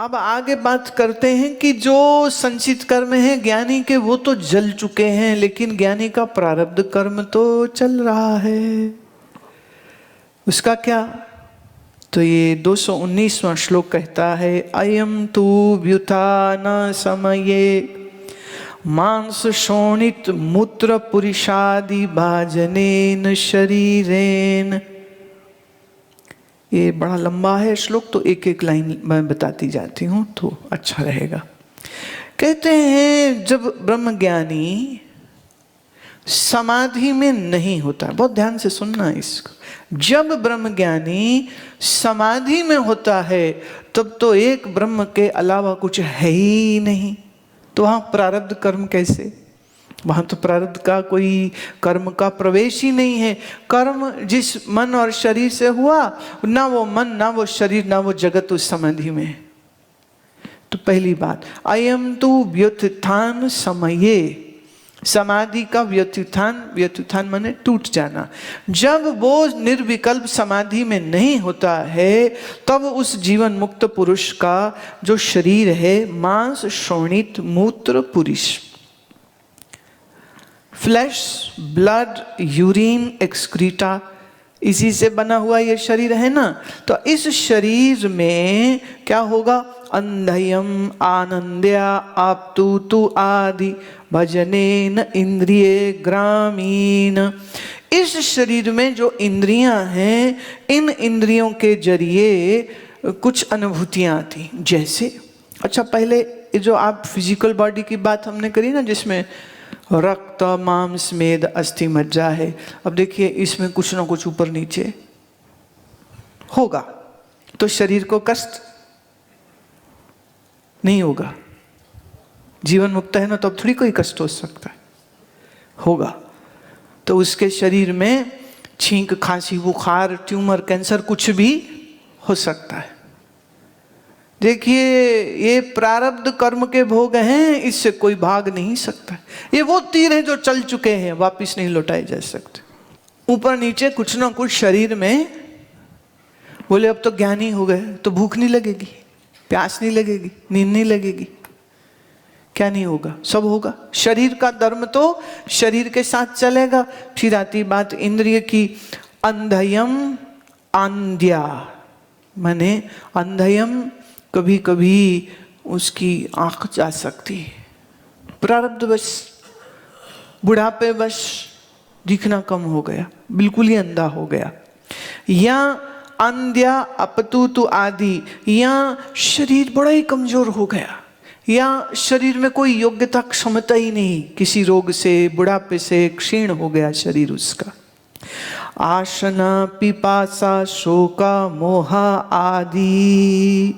अब आगे बात करते हैं कि जो संचित कर्म है ज्ञानी के वो तो जल चुके हैं, लेकिन ज्ञानी का प्रारब्ध कर्म तो चल रहा है। उसका क्या? तो ये 219वां श्लोक कहता है, अयम तु व्युत्थान समये मांस शोणित मूत्र पुरुषादि भाजनेन शरीरेन। ये बड़ा लंबा है श्लोक, तो एक एक लाइन मैं बताती जाती हूँ तो अच्छा रहेगा। कहते हैं जब ब्रह्मज्ञानी समाधि में नहीं होता, बहुत ध्यान से सुनना इसको, जब ब्रह्मज्ञानी समाधि में होता है तब तो एक ब्रह्म के अलावा कुछ है ही नहीं, तो वहाँ प्रारब्ध कर्म कैसे? वहाँ तो प्रारब्ध का कोई कर्म का प्रवेश ही नहीं है। कर्म जिस मन और शरीर से हुआ, ना वो मन, ना वो शरीर, ना वो जगत उस समाधि में है। तो पहली बात, अयम तु व्युत्थान समये, समाधि का व्युत्थान, व्युत्थान माने टूट जाना। जब वो निर्विकल्प समाधि में नहीं होता है तब उस जीवन मुक्त पुरुष का जो शरीर है, मांस शोणित मूत्र पुरुष, फ्लैश ब्लड यूरिन एक्सक्रीटा, इसी से बना हुआ ये शरीर है ना। तो इस शरीर में क्या होगा? अंधयम आनंद्या आप्तु तु आदि भजनेन इंद्रिये ग्रामीण। इस शरीर में जो इंद्रियां हैं, इन इंद्रियों के जरिए कुछ अनुभूतियां आती, जैसे अच्छा पहले ये जो आप फिजिकल बॉडी की बात हमने करी ना, जिसमें रक्त मांस मेद अस्थि मज्जा है, अब देखिए इसमें कुछ ना कुछ ऊपर नीचे होगा, तो शरीर को कष्ट नहीं होगा। जीवन मुक्त है ना, तो अब थोड़ी कोई कष्ट हो सकता है, होगा। तो उसके शरीर में छींक खांसी बुखार ट्यूमर कैंसर कुछ भी हो सकता है। देखिए ये प्रारब्ध कर्म के भोग हैं, इससे कोई भाग नहीं सकता। ये वो तीर हैं जो चल चुके हैं, वापिस नहीं लौटाए जा सकते। ऊपर नीचे कुछ ना कुछ शरीर में, बोले अब तो ज्ञानी हो गए तो भूख नहीं लगेगी, प्यास नहीं लगेगी, नींद नहीं लगेगी, क्या नहीं होगा? सब होगा। शरीर का धर्म तो शरीर के साथ चलेगा। फिर आती बात इंद्रिय की, अंधयम आंध्या, माने अंधयम कभी कभी उसकी आंख जा सकती है, प्रारब्ध बस, बुढ़ापे बस दिखना कम हो गया, बिल्कुल ही अंधा हो गया, या अंध्या अपतुतु आदि, या शरीर बड़ा ही कमजोर हो गया, या शरीर में कोई योग्यता क्षमता ही नहीं, किसी रोग से बुढ़ापे से क्षीण हो गया शरीर उसका। आशना पिपासा शोका मोहा आदि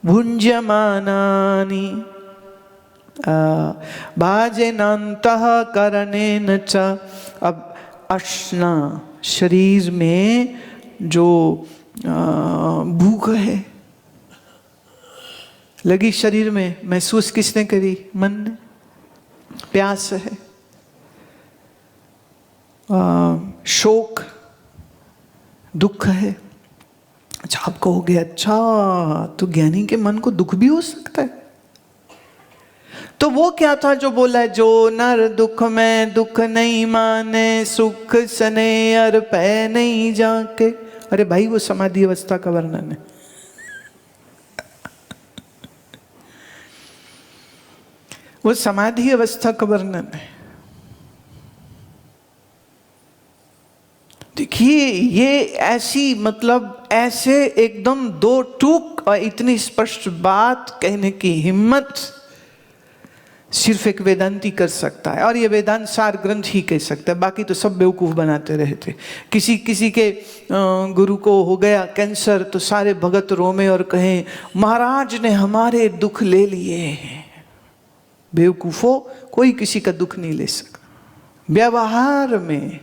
भुंज्यमानानि भाजेनान्तः करणेन च। अब अश्ना, शरीर में जो भूख है लगी, शरीर में महसूस किसने करी? मन ने। प्यास है, शोक दुख है। अच्छा आप कहोगे अच्छा तो ज्ञानी के मन को दुख भी हो सकता है, तो वो क्या था जो बोला, जो नर दुख में दुख नहीं माने, सुख सने अर पै नहीं जाके। अरे भाई वो समाधि अवस्था का वर्णन है। वो समाधि अवस्था का वर्णन है। देखिए ये ऐसी, मतलब ऐसे एकदम दो टूक और इतनी स्पष्ट बात कहने की हिम्मत सिर्फ एक वेदांती कर सकता है, और ये वेदांत सार ग्रंथ ही कह सकता है, बाकी तो सब बेवकूफ बनाते रहते। किसी के गुरु को हो गया कैंसर तो सारे भगत रोमे और कहें महाराज ने हमारे दुख ले लिए हैं। बेवकूफों, कोई किसी का दुख नहीं ले सकता। व्यवहार में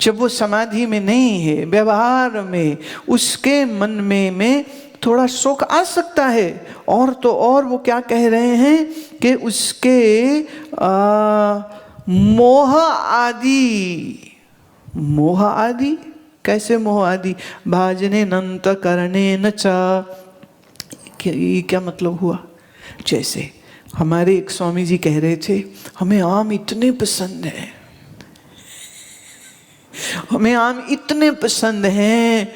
जब वो समाधि में नहीं है, व्यवहार में उसके मन में थोड़ा शोक आ सकता है। और तो और वो क्या कह रहे हैं कि उसके मोह आदि कैसे मोह आदि? भाजने नंत करने न चा, ये क्या मतलब हुआ? जैसे हमारे एक स्वामी जी कह रहे थे, हमें आम इतने पसंद हैं, हमें आम इतने पसंद हैं,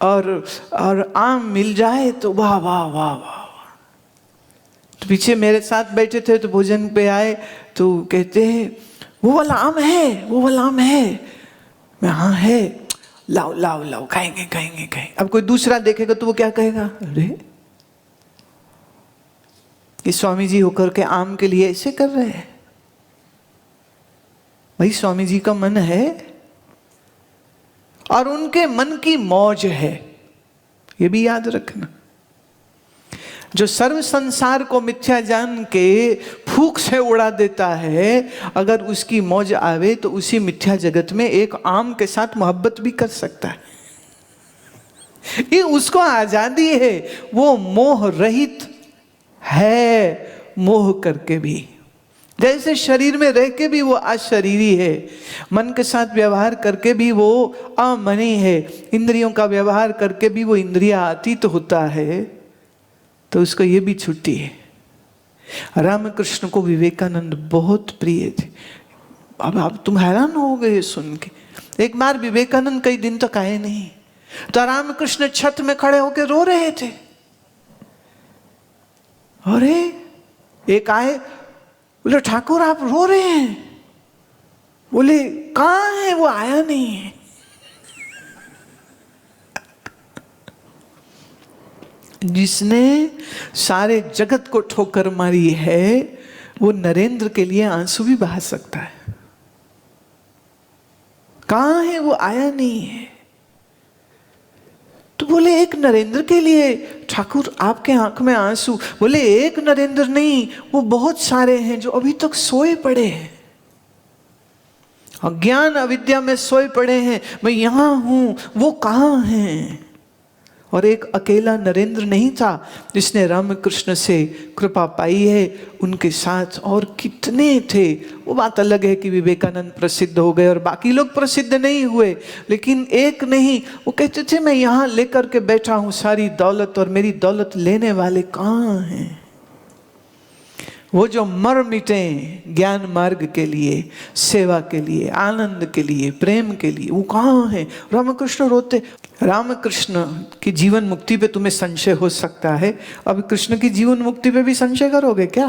और आम मिल जाए तो वाह वाह वाह वाह। तो पीछे मेरे साथ बैठे थे तो भोजन पे आए तो कहते हैं वो वाला आम है, वो वाला आम है। मैं हाँ है, लाओ लाओ लाओ, खाएंगे खाएंगे खाएंगे। अब कोई दूसरा देखेगा तो वो क्या कहेगा, अरे ये स्वामी जी होकर के आम के लिए ऐसे कर रहे हैं। भाई स्वामी जी का मन है और उनके मन की मौज है, ये भी याद रखना। जो सर्व संसार को मिथ्या जान के फूंक से उड़ा देता है, अगर उसकी मौज आवे तो उसी मिथ्या जगत में एक आम के साथ मोहब्बत भी कर सकता है। ये उसको आजादी है, वो मोह रहित है, मोह करके भी। जैसे शरीर में रह के भी वो अशरीरी है, मन के साथ व्यवहार करके भी वो अमनी है, इंद्रियों का व्यवहार करके भी वो इंद्रियातीत होता है, तो उसको ये भी छुट्टी है। रामकृष्ण को विवेकानंद बहुत प्रिय थे। अब तुम हैरान हो गए सुन के। एक बार विवेकानंद कई दिन तक आए नहीं, तो रामकृष्ण छत में खड़े होकर रो रहे थे। अरे एक आए, बोले ठाकुर आप रो रहे हैं? बोले कहाँ है, वो आया नहीं है। जिसने सारे जगत को ठोकर मारी है, वो नरेंद्र के लिए आंसू भी बहा सकता है। कहाँ है, वो आया नहीं है। तो बोले एक नरेंद्र के लिए ठाकुर आपके आंख में आंसू? बोले एक नरेंद्र नहीं, वो बहुत सारे हैं जो अभी तक सोए पड़े हैं, अज्ञान अविद्या में सोए पड़े हैं। मैं यहां हूं, वो कहां हैं? और एक अकेला नरेंद्र नहीं था जिसने रामकृष्ण से कृपा पाई है, उनके साथ और कितने थे। वो बात अलग है कि विवेकानंद प्रसिद्ध हो गए और बाकी लोग प्रसिद्ध नहीं हुए, लेकिन एक नहीं, वो कहते थे मैं यहाँ लेकर के बैठा हूँ सारी दौलत, और मेरी दौलत लेने वाले कहाँ हैं? वो जो मर मिटे ज्ञान मार्ग के लिए, सेवा के लिए, आनंद के लिए, प्रेम के लिए, वो कहाँ हैं? रामकृष्ण रोते। रामकृष्ण की जीवन मुक्ति पे तुम्हें संशय हो सकता है, अब कृष्ण की जीवन मुक्ति पे भी संशय करोगे क्या?